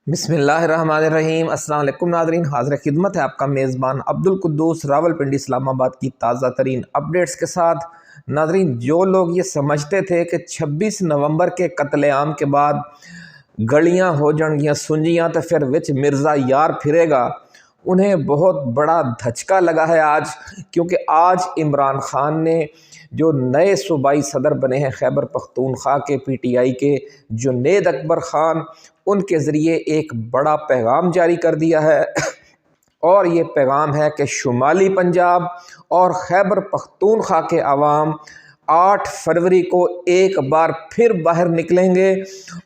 بسم اللہ الرحمن الرحیم۔ السلام علیکم ناظرین، حاضر خدمت ہے آپ کا میزبان عبدالقدوس راولپنڈی اسلام آباد کی تازہ ترین اپڈیٹس کے ساتھ۔ ناظرین، جو لوگ یہ سمجھتے تھے کہ 26 نومبر کے قتل عام کے بعد گلیاں ہو جان گیاں سنجیاں تو پھر وچ مرزا یار پھرے گا، انہیں بہت بڑا دھچکا لگا ہے آج، کیونکہ آج عمران خان نے جو نئے صوبائی صدر بنے ہیں خیبر پختونخوا کے پی ٹی آئی کے جنید اکبر خان، ان کے ذریعے ایک بڑا پیغام جاری کر دیا ہے، اور یہ پیغام ہے کہ شمالی پنجاب اور خیبر پختونخوا کے عوام 8 فروری کو ایک بار پھر باہر نکلیں گے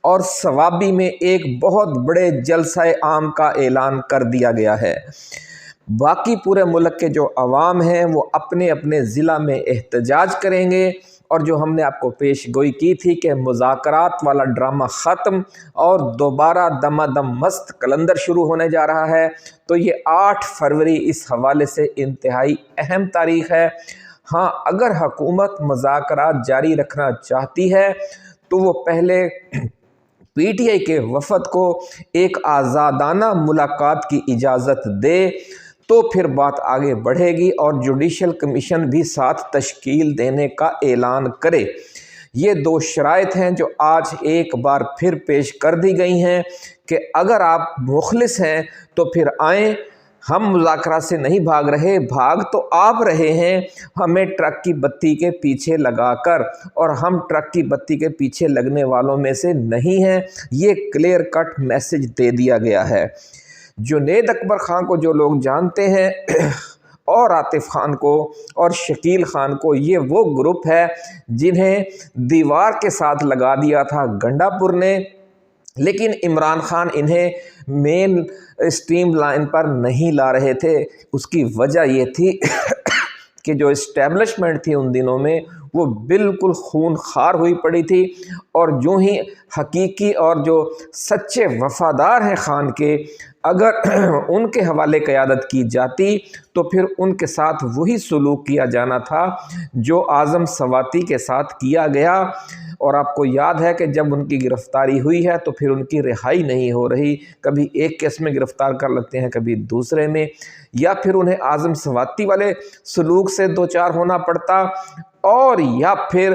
اور صوابی میں ایک بہت بڑے جلسہ عام کا اعلان کر دیا گیا ہے۔ باقی پورے ملک کے جو عوام ہیں وہ اپنے اپنے ضلع میں احتجاج کریں گے، اور جو ہم نے آپ کو پیش گوئی کی تھی کہ مذاکرات والا ڈرامہ ختم اور دوبارہ دما دم مست کلندر شروع ہونے جا رہا ہے، تو یہ 8 فروری اس حوالے سے انتہائی اہم تاریخ ہے۔ ہاں، اگر حکومت مذاکرات جاری رکھنا چاہتی ہے تو وہ پہلے پی ٹی آئی کے وفد کو ایک آزادانہ ملاقات کی اجازت دے تو پھر بات آگے بڑھے گی اور جوڈیشل کمیشن بھی ساتھ تشکیل دینے کا اعلان کرے۔ یہ 2 شرائط ہیں جو آج ایک بار پھر پیش کر دی گئی ہیں کہ اگر آپ مخلص ہیں تو پھر آئیں، ہم مذاکرات سے نہیں بھاگ رہے، بھاگ تو آپ رہے ہیں ہمیں ٹرک کی بتی کے پیچھے لگا کر، اور ہم ٹرک کی بتی کے پیچھے لگنے والوں میں سے نہیں ہیں۔ یہ کلیئر کٹ میسج دے دیا گیا ہے۔ جنید اکبر خان کو جو لوگ جانتے ہیں اور عاطف خان کو اور شکیل خان کو، یہ وہ گروپ ہے جنہیں دیوار کے ساتھ لگا دیا تھا گنڈا پور نے، لیکن عمران خان انہیں مین اسٹریم لائن پر نہیں لا رہے تھے۔ اس کی وجہ یہ تھی کہ جو اسٹیبلشمنٹ تھی ان دنوں میں وہ بالکل خون خوار ہوئی پڑی تھی، اور جو ہی حقیقی اور جو سچے وفادار ہیں خان کے، اگر ان کے حوالے قیادت کی جاتی تو پھر ان کے ساتھ وہی سلوک کیا جانا تھا جو اعظم سواتی کے ساتھ کیا گیا۔ اور آپ کو یاد ہے کہ جب ان کی گرفتاری ہوئی ہے تو پھر ان کی رہائی نہیں ہو رہی، کبھی ایک کیس میں گرفتار کر لیتے ہیں، کبھی دوسرے میں، یا پھر انہیں اعظم سواتی والے سلوک سے دوچار ہونا پڑتا، اور یا پھر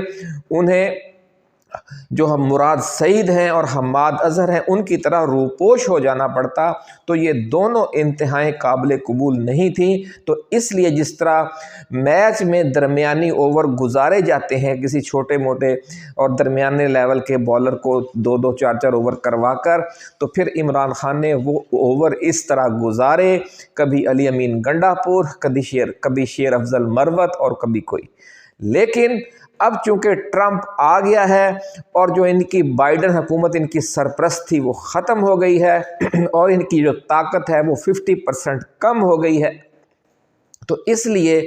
انہیں جو ہم مراد سعید ہیں اور حماد اظہر ہیں ان کی طرح روپوش ہو جانا پڑتا۔ تو یہ دونوں انتہائیں قابل قبول نہیں تھیں۔ تو اس لیے جس طرح میچ میں درمیانی اوور گزارے جاتے ہیں کسی چھوٹے موٹے اور درمیانے لیول کے بالر کو 2-2 4-4 اوور کروا کر، تو پھر عمران خان نے وہ اوور اس طرح گزارے، کبھی علی امین گنڈا پور، کبھی شیر افضل مروت اور کبھی کوئی۔ لیکن اب چونکہ ٹرمپ آ گیا ہے اور جو ان کی بائیڈن حکومت ان کی سرپرست تھی وہ ختم ہو گئی ہے، اور ان کی جو طاقت ہے وہ 50% کم ہو گئی ہے، تو اس لیے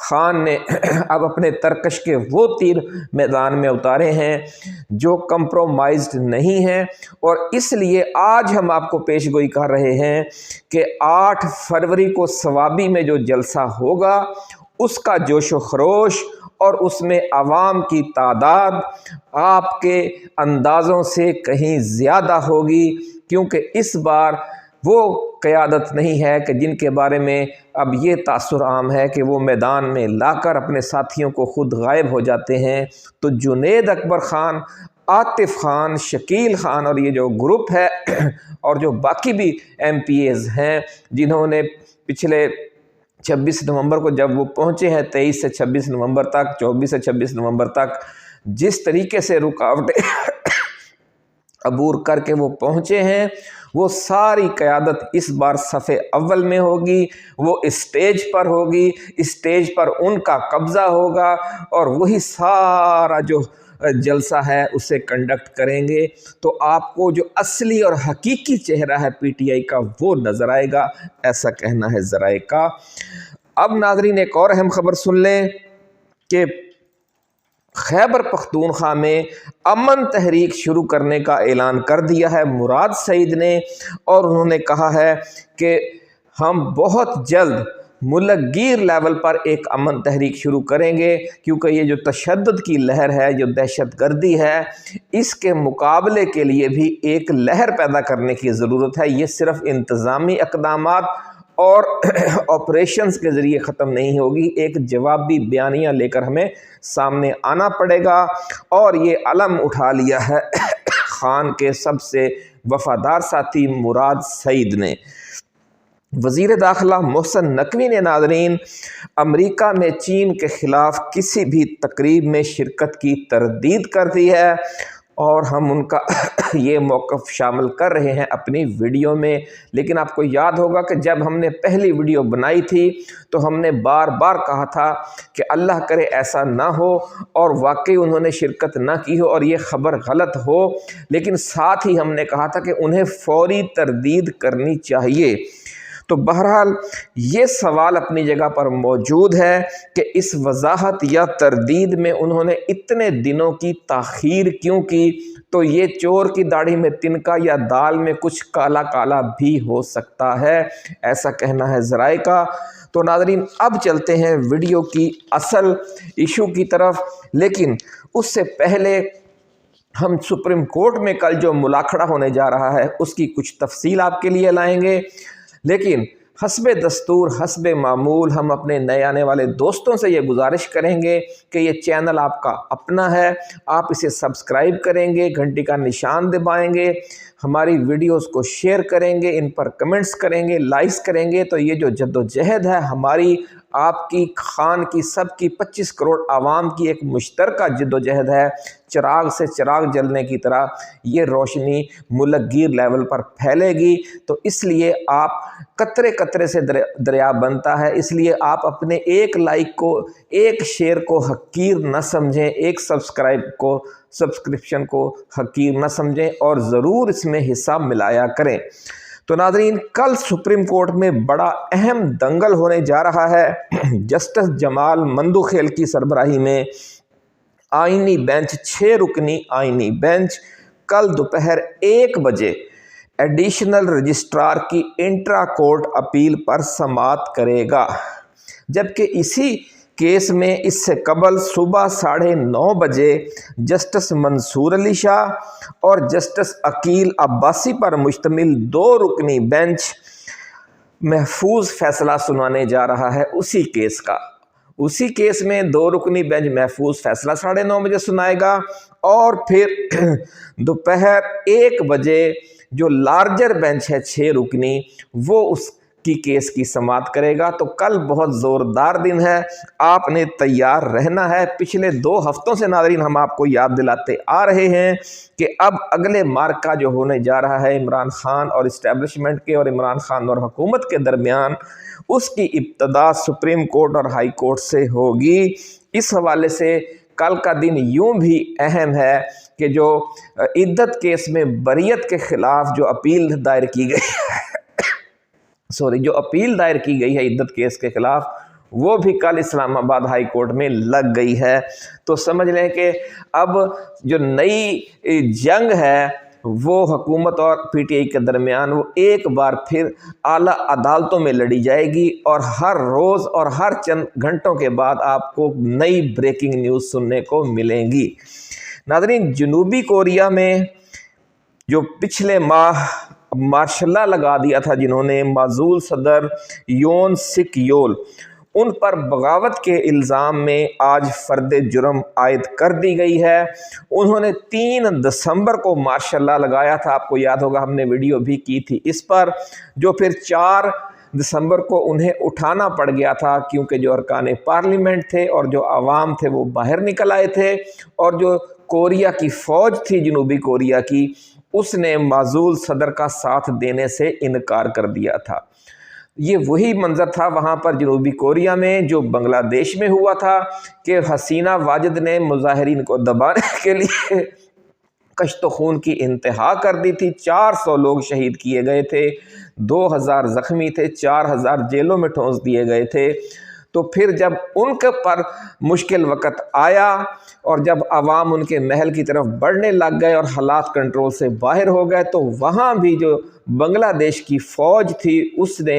خان نے اب اپنے ترکش کے وہ تیر میدان میں اتارے ہیں جو کمپرومائزڈ نہیں ہیں، اور اس لیے آج ہم آپ کو پیش گوئی کر رہے ہیں کہ 8 فروری کو صوابی میں جو جلسہ ہوگا اس کا جوش و خروش اور اس میں عوام کی تعداد آپ کے اندازوں سے کہیں زیادہ ہوگی، کیونکہ اس بار وہ قیادت نہیں ہے کہ جن کے بارے میں اب یہ تاثر عام ہے کہ وہ میدان میں لا کر اپنے ساتھیوں کو خود غائب ہو جاتے ہیں۔ تو جنید اکبر خان، عاطف خان، شکیل خان اور یہ جو گروپ ہے اور جو باقی بھی ایم پی ایز ہیں جنہوں نے پچھلے 26 نومبر کو جب وہ پہنچے ہیں 23 سے 26 نومبر تک، 24 سے 26 نومبر تک جس طریقے سے رکاوٹیں عبور کر کے وہ پہنچے ہیں، وہ ساری قیادت اس بار صف اول میں ہوگی، وہ اسٹیج پر ہوگی، اسٹیج پر ان کا قبضہ ہوگا، اور وہی سارا جو جلسہ ہے اسے کنڈکٹ کریں گے۔ تو آپ کو جو اصلی اور حقیقی چہرہ ہے پی ٹی آئی کا وہ نظر آئے گا، ایسا کہنا ہے ذرائع کا۔ اب ناظرین ایک اور اہم خبر سن لیں کہ خیبر پختونخوا میں امن تحریک شروع کرنے کا اعلان کر دیا ہے مراد سعید نے، اور انہوں نے کہا ہے کہ ہم بہت جلد ملک گیر لیول پر ایک امن تحریک شروع کریں گے، کیونکہ یہ جو تشدد کی لہر ہے، جو دہشت گردی ہے، اس کے مقابلے کے لیے بھی ایک لہر پیدا کرنے کی ضرورت ہے۔ یہ صرف انتظامی اقدامات اور آپریشنز کے ذریعے ختم نہیں ہوگی، ایک جوابی بیانیہ لے کر ہمیں سامنے آنا پڑے گا۔ اور یہ علم اٹھا لیا ہے خان کے سب سے وفادار ساتھی مراد سعید نے۔ وزیر داخلہ محسن نقوی نے ناظرین امریکہ میں چین کے خلاف کسی بھی تقریب میں شرکت کی تردید کر دی ہے، اور ہم ان کا یہ موقف شامل کر رہے ہیں اپنی ویڈیو میں۔ لیکن آپ کو یاد ہوگا کہ جب ہم نے پہلی ویڈیو بنائی تھی تو ہم نے بار بار کہا تھا کہ اللہ کرے ایسا نہ ہو اور واقعی انہوں نے شرکت نہ کی ہو اور یہ خبر غلط ہو، لیکن ساتھ ہی ہم نے کہا تھا کہ انہیں فوری تردید کرنی چاہیے۔ تو بہرحال یہ سوال اپنی جگہ پر موجود ہے کہ اس وضاحت یا تردید میں انہوں نے اتنے دنوں کی تاخیر کیوں کی؟ تو یہ چور کی داڑھی میں تنکا یا دال میں کچھ کالا کالا بھی ہو سکتا ہے، ایسا کہنا ہے ذرائع کا۔ تو ناظرین اب چلتے ہیں ویڈیو کی اصل ایشو کی طرف، لیکن اس سے پہلے ہم سپریم کورٹ میں کل جو ملاکھڑا ہونے جا رہا ہے اس کی کچھ تفصیل آپ کے لیے لائیں گے۔ لیکن حسب دستور، حسب معمول، ہم اپنے نئے آنے والے دوستوں سے یہ گزارش کریں گے کہ یہ چینل آپ کا اپنا ہے، آپ اسے سبسکرائب کریں گے، گھنٹی کا نشان دبائیں گے، ہماری ویڈیوز کو شیئر کریں گے، ان پر کمنٹس کریں گے، لائکس کریں گے، تو یہ جو جدوجہد ہے ہماری، آپ کی، خان کی، سب کی، 25 کروڑ عوام کی ایک مشترکہ جدوجہد ہے۔ چراغ سے چراغ جلنے کی طرح یہ روشنی ملک گیر لیول پر پھیلے گی، تو اس لیے آپ قطرے قطرے سے دریا بنتا ہے، اس لیے آپ اپنے ایک لائک کو، ایک شیئر کو حقیر نہ سمجھیں، ایک سبسکرپشن کو حقیر نہ سمجھیں، اور ضرور اس میں حصہ ملایا کریں۔ تو ناظرین کل سپریم کورٹ میں بڑا اہم دنگل ہونے جا رہا ہے۔ جسٹس جمال مندوخیل کی سربراہی میں آئینی بینچ، 6 رکنی آئینی بینچ کل دوپہر 1 بجے ایڈیشنل رجسٹرار کی انٹرا کورٹ اپیل پر سماعت کرے گا، جبکہ اسی کیس میں اس سے قبل صبح 9:30 بجے جسٹس منصور علی شاہ اور جسٹس عقیل عباسی پر مشتمل 2 رکنی بینچ محفوظ فیصلہ سنانے جا رہا ہے اسی کیس کا۔ اسی کیس میں 2 رکنی بینچ محفوظ فیصلہ 9:30 بجے سنائے گا، اور پھر دوپہر 1 بجے جو لارجر بینچ ہے 6 رکنی، وہ اس کی کیس کی سماعت کرے گا۔ تو کل بہت زوردار دن ہے، آپ نے تیار رہنا ہے۔ پچھلے 2 ہفتوں سے ناظرین ہم آپ کو یاد دلاتے آ رہے ہیں کہ اب اگلے مارکہ جو ہونے جا رہا ہے عمران خان اور اسٹیبلشمنٹ کے، اور عمران خان اور حکومت کے درمیان، اس کی ابتدا سپریم کورٹ اور ہائی کورٹ سے ہوگی۔ اس حوالے سے کل کا دن یوں بھی اہم ہے کہ جو عدت کیس میں بریت کے خلاف جو اپیل دائر کی گئی ہے عدت کیس کے خلاف، وہ بھی کل اسلام آباد ہائی کورٹ میں لگ گئی ہے۔ تو سمجھ لیں کہ اب جو نئی جنگ ہے وہ حکومت اور پی ٹی آئی کے درمیان، وہ ایک بار پھر اعلیٰ عدالتوں میں لڑی جائے گی، اور ہر روز اور ہر چند گھنٹوں کے بعد آپ کو نئی بریکنگ نیوز سننے کو ملیں گی۔ ناظرین جنوبی کوریا میں جو پچھلے ماہ مارشل لا لگا دیا تھا جنہوں نے، معزول صدر یون سک یول، ان پر بغاوت کے الزام میں آج فرد جرم عائد کر دی گئی ہے۔ انہوں نے 3 دسمبر کو مارشل لا لگایا تھا، آپ کو یاد ہوگا ہم نے ویڈیو بھی کی تھی اس پر، جو پھر 4 دسمبر کو انہیں اٹھانا پڑ گیا تھا، کیونکہ جو ارکان پارلیمنٹ تھے اور جو عوام تھے وہ باہر نکل آئے تھے، اور جو کوریا کی فوج تھی جنوبی کوریا کی، اس نے معزول صدر کا ساتھ دینے سے انکار کر دیا تھا۔ یہ وہی منظر تھا وہاں پر جنوبی کوریا میں جو بنگلہ دیش میں ہوا تھا، کہ حسینہ واجد نے مظاہرین کو دبانے کے لیے کشت و خون کی انتہا کر دی تھی۔ 400 لوگ شہید کیے گئے تھے، 2000 زخمی تھے، 4000 جیلوں میں ٹھونس دیے گئے تھے۔ تو پھر جب ان کے پر مشکل وقت آیا اور جب عوام ان کے محل کی طرف بڑھنے لگ گئے اور حالات کنٹرول سے باہر ہو گئے، تو وہاں بھی جو بنگلہ دیش کی فوج تھی اس نے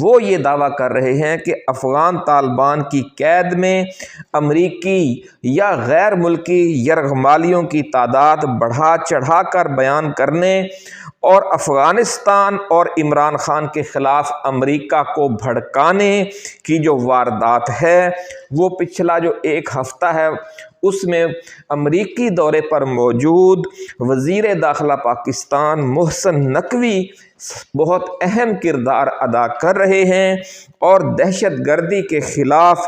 وہ یہ دعویٰ کر رہے ہیں کہ افغان طالبان کی قید میں امریکی یا غیر ملکی یرغمالیوں کی تعداد بڑھا چڑھا کر بیان کرنے اور افغانستان اور عمران خان کے خلاف امریکہ کو بھڑکانے کی جو واردات ہے، وہ پچھلا جو ایک ہفتہ ہے اس میں امریکی دورے پر موجود وزیر داخلہ پاکستان محسن نقوی بہت اہم کردار ادا کر رہے ہیں اور دہشت گردی کے خلاف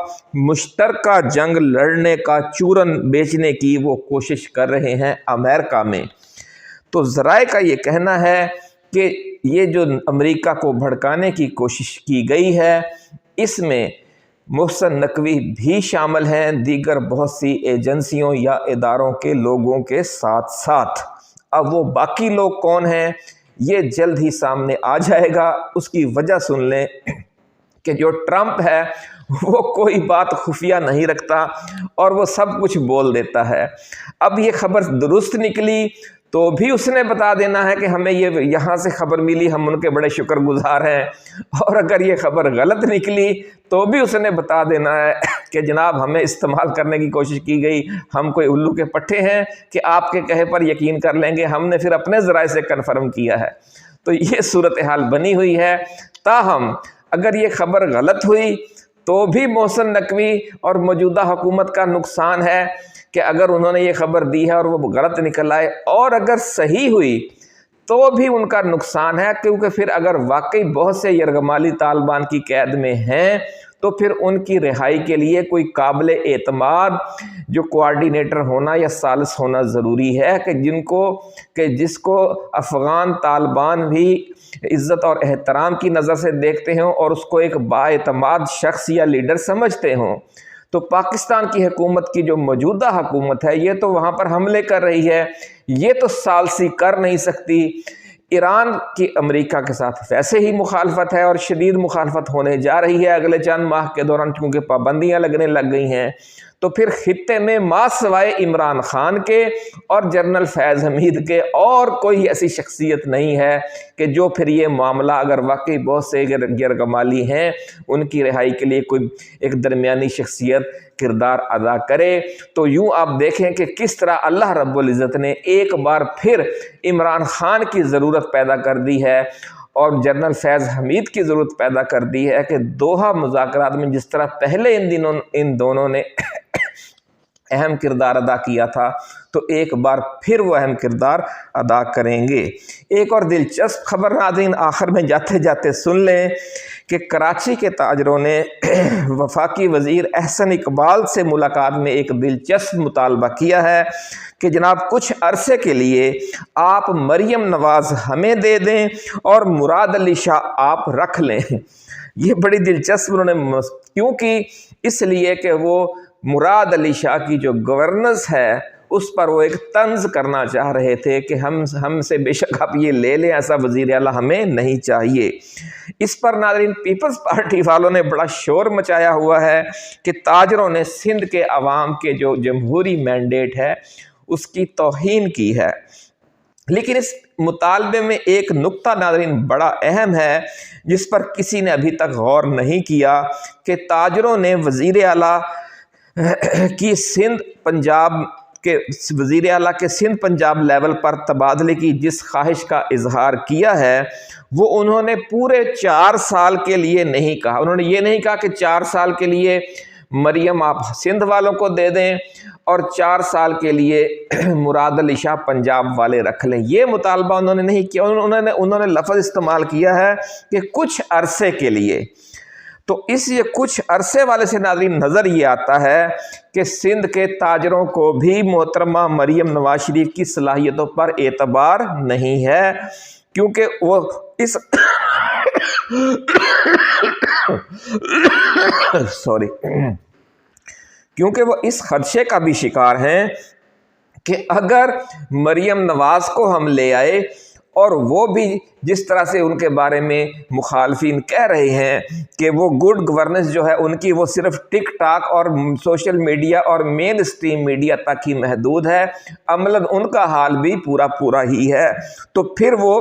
مشترکہ جنگ لڑنے کا چورن بیچنے کی وہ کوشش کر رہے ہیں امریکہ میں۔ تو ذرائع کا یہ کہنا ہے کہ یہ جو امریکہ کو بھڑکانے کی کوشش کی گئی ہے، اس میں محسن نقوی بھی شامل ہیں، دیگر بہت سی ایجنسیوں یا اداروں کے لوگوں کے ساتھ ساتھ۔ اب وہ باقی لوگ کون ہیں یہ جلد ہی سامنے آ جائے گا۔ اس کی وجہ سن لیں کہ جو ٹرمپ ہے وہ کوئی بات خفیہ نہیں رکھتا اور وہ سب کچھ بول دیتا ہے۔ اب یہ خبر درست نکلی تو بھی اس نے بتا دینا ہے کہ ہمیں یہ یہاں سے خبر ملی، ہم ان کے بڑے شکر گزار ہیں، اور اگر یہ خبر غلط نکلی تو بھی اس نے بتا دینا ہے کہ جناب ہمیں استعمال کرنے کی کوشش کی گئی، ہم کوئی الو کے پٹھے ہیں کہ آپ کے کہے پر یقین کر لیں گے، ہم نے پھر اپنے ذرائع سے کنفرم کیا ہے۔ تو یہ صورتحال بنی ہوئی ہے۔ تاہم اگر یہ خبر غلط ہوئی تو بھی محسن نقوی اور موجودہ حکومت کا نقصان ہے کہ اگر انہوں نے یہ خبر دی ہے اور وہ غلط نکل آئے، اور اگر صحیح ہوئی تو بھی ان کا نقصان ہے، کیونکہ پھر اگر واقعی بہت سے یرغمالی طالبان کی قید میں ہیں تو پھر ان کی رہائی کے لیے کوئی قابل اعتماد جو کوآرڈینیٹر ہونا یا ثالث ہونا ضروری ہے کہ جس کو افغان طالبان بھی عزت اور احترام کی نظر سے دیکھتے ہوں اور اس کو ایک بااعتماد شخص یا لیڈر سمجھتے ہوں۔ تو پاکستان کی حکومت کی جو موجودہ حکومت ہے یہ تو وہاں پر حملے کر رہی ہے، یہ تو ثالثی کر نہیں سکتی۔ ایران کی امریکہ کے ساتھ ویسے ہی مخالفت ہے اور شدید مخالفت ہونے جا رہی ہے اگلے چند ماہ کے دوران، کیونکہ پابندیاں لگنے لگ گئی ہیں۔ تو پھر خطے میں ما سوائے عمران خان کے اور جنرل فیض حمید کے اور کوئی ایسی شخصیت نہیں ہے کہ جو پھر یہ معاملہ اگر واقعی بہت سے یرغمالی ہیں ان کی رہائی کے لیے کوئی ایک درمیانی شخصیت کردار ادا کرے۔ تو یوں آپ دیکھیں کہ کس طرح اللہ رب العزت نے ایک بار پھر عمران خان کی ضرورت پیدا کر دی ہے اور جنرل فیض حمید کی ضرورت پیدا کر دی ہے کہ دوحہ مذاکرات میں جس طرح پہلے ان دونوں نے اہم کردار ادا کیا تھا تو ایک بار پھر وہ اہم کردار ادا کریں گے۔ ایک اور دلچسپ خبر ناظرین آخر میں جاتے جاتے سن لیں کہ کراچی کے تاجروں نے وفاقی وزیر احسن اقبال سے ملاقات میں ایک دلچسپ مطالبہ کیا ہے کہ جناب کچھ عرصے کے لیے آپ مریم نواز ہمیں دے دیں اور مراد علی شاہ آپ رکھ لیں۔ یہ بڑی دلچسپ انہوں نے کیونکہ اس لیے کہ وہ مراد علی شاہ کی جو گورننس ہے اس پر وہ ایک طنز کرنا چاہ رہے تھے کہ ہم سے بے شک آپ یہ لے لیں، ایسا وزیر اعلیٰ ہمیں نہیں چاہیے۔ اس پر ناظرین پیپلز پارٹی والوں نے بڑا شور مچایا ہوا ہے کہ تاجروں نے سندھ کے عوام کے جو جمہوری مینڈیٹ ہے اس کی توہین کی ہے۔ لیکن اس مطالبے میں ایک نقطہ ناظرین بڑا اہم ہے جس پر کسی نے ابھی تک غور نہیں کیا کہ تاجروں نے وزیر اعلیٰ کی سندھ پنجاب کے وزیر اعلیٰ کے سندھ پنجاب لیول پر تبادلے کی جس خواہش کا اظہار کیا ہے وہ انہوں نے پورے 4 سال کے لیے نہیں کہا۔ انہوں نے یہ نہیں کہا کہ 4 سال کے لیے مریم آپ سندھ والوں کو دے دیں اور 4 سال کے لیے مراد علی شاہ پنجاب والے رکھ لیں، یہ مطالبہ انہوں نے نہیں کیا۔ انہوں نے لفظ استعمال کیا ہے کہ کچھ عرصے کے لیے۔ تو اس یہ کچھ عرصے والے سے ناظرین نظر یہ آتا ہے کہ سندھ کے تاجروں کو بھی محترمہ مریم نواز شریف کی صلاحیتوں پر اعتبار نہیں ہے، کیونکہ وہ اس کیونکہ وہ اس خدشے کا بھی شکار ہیں کہ اگر مریم نواز کو ہم لے آئے اور وہ بھی جس طرح سے ان کے بارے میں مخالفین کہہ رہے ہیں کہ وہ گڈ گورننس جو ہے ان کی وہ صرف ٹک ٹاک اور سوشل میڈیا اور مین اسٹریم میڈیا تک ہی محدود ہے، عملاً ان کا حال بھی پورا ہی ہے، تو پھر وہ